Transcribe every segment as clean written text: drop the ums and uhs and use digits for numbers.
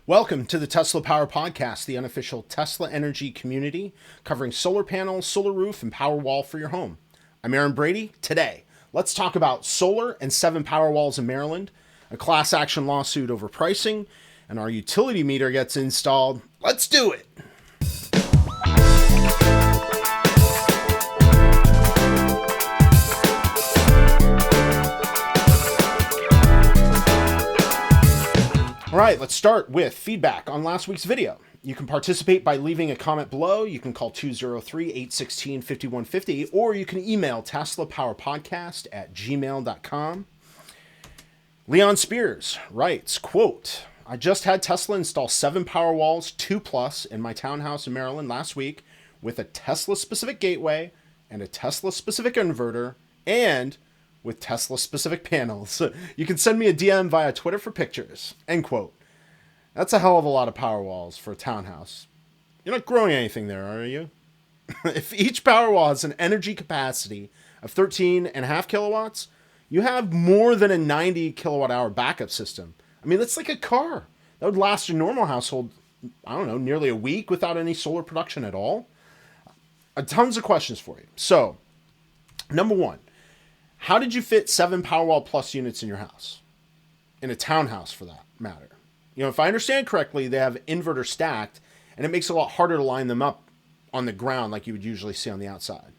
Welcome to the Tesla Power Podcast, the unofficial Tesla energy community covering solar panels, solar roof, and Powerwall for your home. I'm Aaron Brady. Today, let's talk about solar and 7 Powerwalls in Maryland, a class action lawsuit over pricing, and our utility meter gets installed. Let's do it! All right, let's start with feedback on last week's video. You can participate by leaving a comment below. You can call 203-816-5150, or you can email teslapowerpodcast@gmail.com. Leon Spears writes, quote, I just had Tesla install 7 Powerwalls 2+ in my townhouse in Maryland last week with a Tesla-specific gateway and a Tesla-specific inverter and with Tesla-specific panels. You can send me a DM via Twitter for pictures. End quote. That's a hell of a lot of Powerwalls for a townhouse. You're not growing anything there, are you? If each Powerwall has an energy capacity of 13.5 kilowatts, you have more than a 90 kilowatt hour backup system. I mean, that's like a car. That would last a normal household, I don't know, nearly a week without any solar production at all. Tons of questions for you. So, number one, how did you fit 7 Powerwall Plus units in your house? In a townhouse, for that matter. You know, if I understand correctly, they have inverter stacked, and it makes it a lot harder to line them up on the ground like you would usually see on the outside.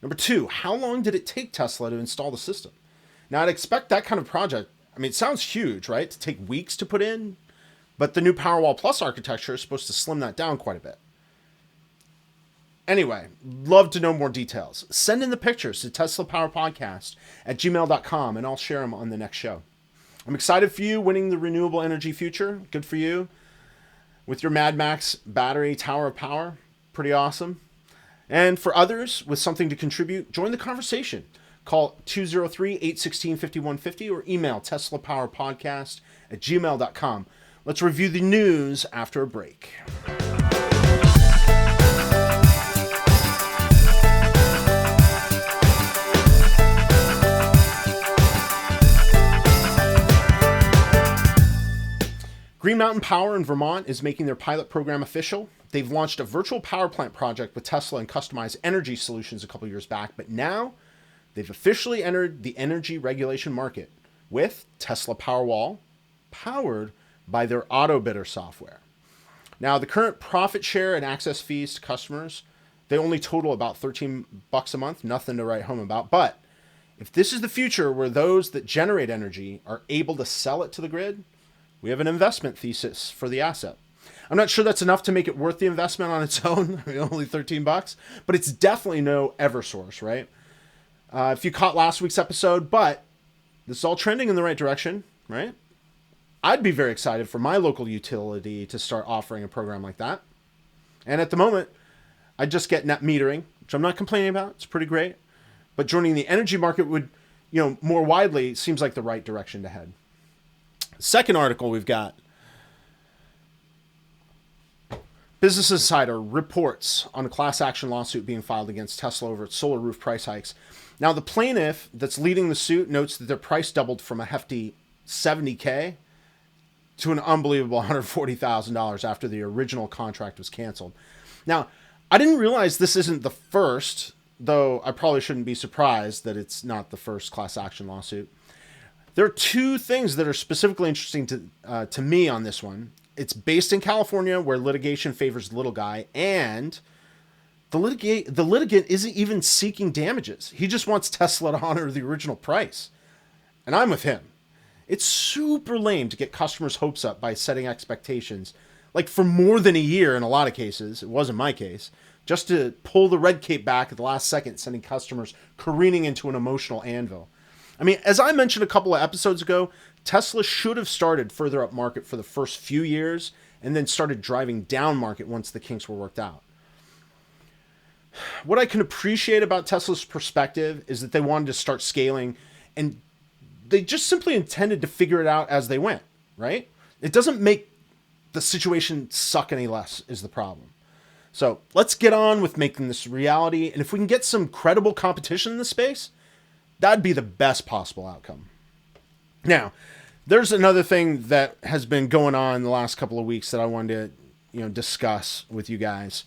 Number two, how long did it take Tesla to install the system? Now, I'd expect that kind of project, I mean, it sounds huge, right? To take weeks to put in, but the new Powerwall Plus architecture is supposed to slim that down quite a bit. Anyway, love to know more details. Send in the pictures to teslapowerpodcast@gmail.com, and I'll share them on the next show. I'm excited for you winning the renewable energy future. Good for you. With your Mad Max battery tower of power. Pretty awesome. And for others with something to contribute, join the conversation. Call 203-816-5150 or email teslapowerpodcast@gmail.com. Let's review the news after a break. Green Mountain Power in Vermont is making their pilot program official. They've launched a virtual power plant project with Tesla and Customized Energy Solutions a couple years back, but now they've officially entered the energy regulation market with Tesla Powerwall, powered by their AutoBidder software. Now, the current profit share and access fees to customers, they only total about $13 a month, nothing to write home about. But if this is the future where those that generate energy are able to sell it to the grid, we have an investment thesis for the asset. I'm not sure that's enough to make it worth the investment on its own, only $13, but it's definitely no Eversource, right? If you caught last week's episode, but this is all trending in the right direction, right? I'd be very excited for my local utility to start offering a program like that. And at the moment, I just get net metering, which I'm not complaining about. It's pretty great. But joining the energy market would, more widely, seems like the right direction to head. Second article we've got. Business Insider reports on a class action lawsuit being filed against Tesla over its solar roof price hikes. Now, the plaintiff that's leading the suit notes that their price doubled from a hefty $70K to an unbelievable $140,000 after the original contract was canceled. Now, I didn't realize this isn't the first, though I probably shouldn't be surprised that it's not the first class action lawsuit. There are two things that are specifically interesting to me on this one. It's based in California, where litigation favors the little guy, and the litigant isn't even seeking damages. He just wants Tesla to honor the original price. And I'm with him. It's super lame to get customers' hopes up by setting expectations, like for more than a year in a lot of cases. It wasn't my case. Just to pull the red cape back at the last second, sending customers careening into an emotional anvil. I mean, as I mentioned a couple of episodes ago, Tesla should have started further up market for the first few years and then started driving down market once the kinks were worked out. What I can appreciate about Tesla's perspective is that they wanted to start scaling, and they just simply intended to figure it out as they went, right? It doesn't make the situation suck any less is the problem. So let's get on with making this reality, and if we can get some credible competition in the space, that'd be the best possible outcome. Now, There's another thing that has been going on in the last couple of weeks that I wanted to, discuss with you guys.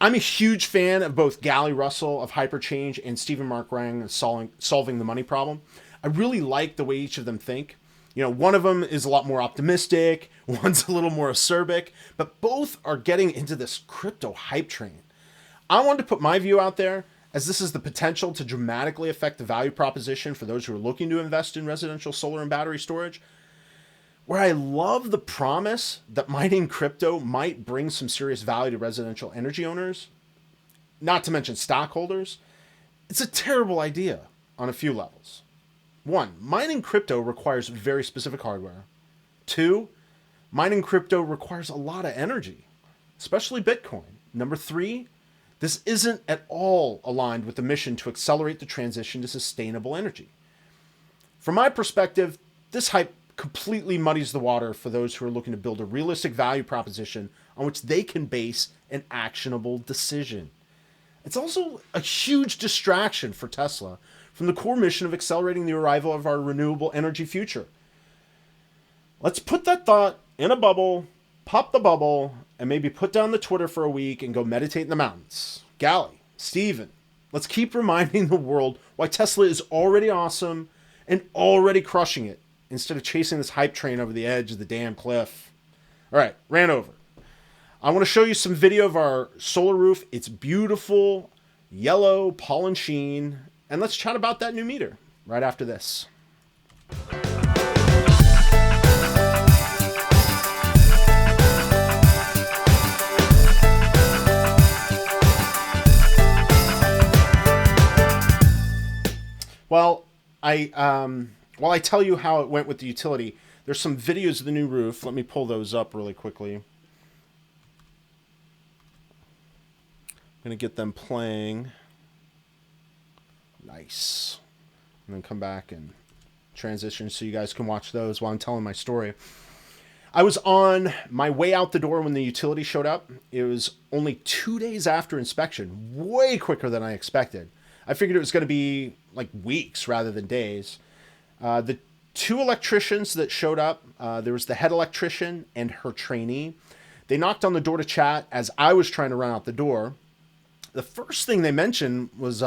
I'm a huge fan of both Gali Russel of HyperChange and Stephen Mark Rang of solving the money problem. I really like the way each of them think. One of them is a lot more optimistic, one's a little more acerbic, but both are getting into this crypto hype train. I wanted to put my view out there, as this is the potential to dramatically affect the value proposition for those who are looking to invest in residential solar and battery storage. Where I love the promise that mining crypto might bring some serious value to residential energy owners, not to mention stockholders, it's a terrible idea on a few levels. 1, mining crypto requires very specific hardware. 2, mining crypto requires a lot of energy, especially Bitcoin. Number 3, this isn't at all aligned with the mission to accelerate the transition to sustainable energy. From my perspective, this hype completely muddies the water for those who are looking to build a realistic value proposition on which they can base an actionable decision. It's also a huge distraction for Tesla from the core mission of accelerating the arrival of our renewable energy future. Let's put that thought in a bubble, pop the bubble, and maybe put down the Twitter for a week and go meditate in the mountains. Gali, Steven, let's keep reminding the world why Tesla is already awesome and already crushing it, instead of chasing this hype train over the edge of the damn cliff. All right, ran over. I want to show you some video of our solar roof. It's beautiful, yellow, pollen sheen, and let's chat about that new meter right after this. Well, while I tell you how it went with the utility, there's some videos of the new roof. Let me pull those up really quickly. I'm going to get them playing. Nice. And then come back and transition so you guys can watch those while I'm telling my story. I was on my way out the door when the utility showed up. It was only 2 days after inspection, way quicker than I expected. I figured it was going to be like weeks rather than days. The 2 electricians that showed up, there was the head electrician and her trainee. They knocked on the door to chat as I was trying to run out the door. The first thing they mentioned was,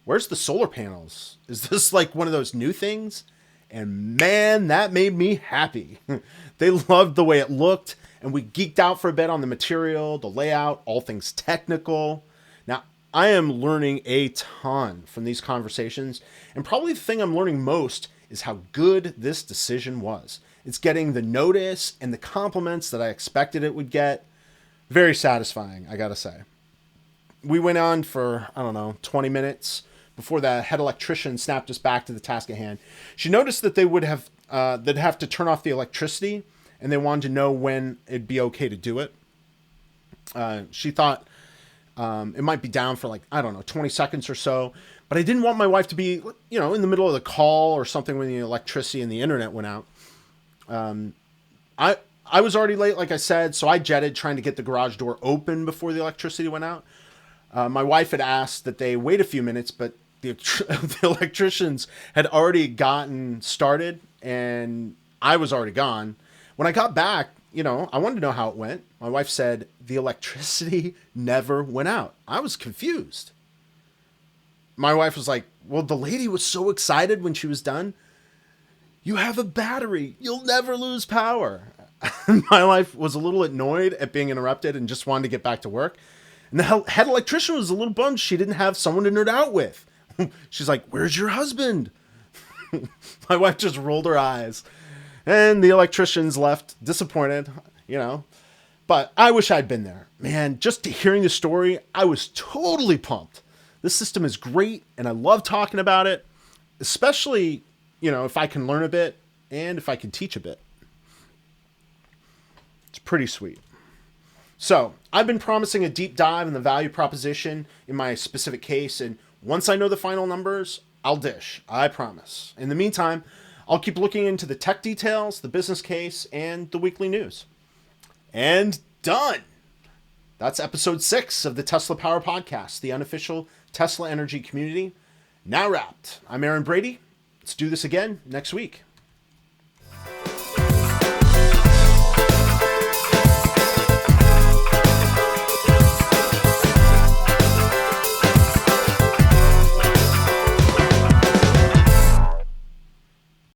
where's the solar panels? Is this like one of those new things? And man, that made me happy. They loved the way it looked, and we geeked out for a bit on the material, the layout, all things technical. Now, I am learning a ton from these conversations, and probably the thing I'm learning most is how good this decision was. It's getting the notice and the compliments that I expected it would get. Very satisfying, I gotta say. We went on for, 20 minutes before the head electrician snapped us back to the task at hand. She noticed that they'd have to turn off the electricity, and they wanted to know when it'd be okay to do it. She thought it might be down for 20 seconds or so. But I didn't want my wife to be, in the middle of the call or something when the electricity and the internet went out. I was already late, like I said, so I jetted trying to get the garage door open before the electricity went out. My wife had asked that they wait a few minutes, but the electricians had already gotten started, and I was already gone. When I got back, I wanted to know how it went. My wife said the electricity never went out. I was confused. My wife was like, well, the lady was so excited when she was done. You have a battery. You'll never lose power. My wife was a little annoyed at being interrupted and just wanted to get back to work. And the head electrician was a little bummed she didn't have someone to nerd out with. She's like, where's your husband? My wife just rolled her eyes. And the electricians left disappointed, But I wish I'd been there. Man, just hearing the story, I was totally pumped. This system is great, and I love talking about it, especially, if I can learn a bit and if I can teach a bit. It's pretty sweet. So, I've been promising a deep dive in the value proposition in my specific case, and once I know the final numbers, I'll dish. I promise. In the meantime, I'll keep looking into the tech details, the business case, and the weekly news. And done! That's episode 6 of the Tesla Power Podcast, the unofficial Tesla energy community. Now wrapped. I'm Aaron Brady. Let's do this again next week.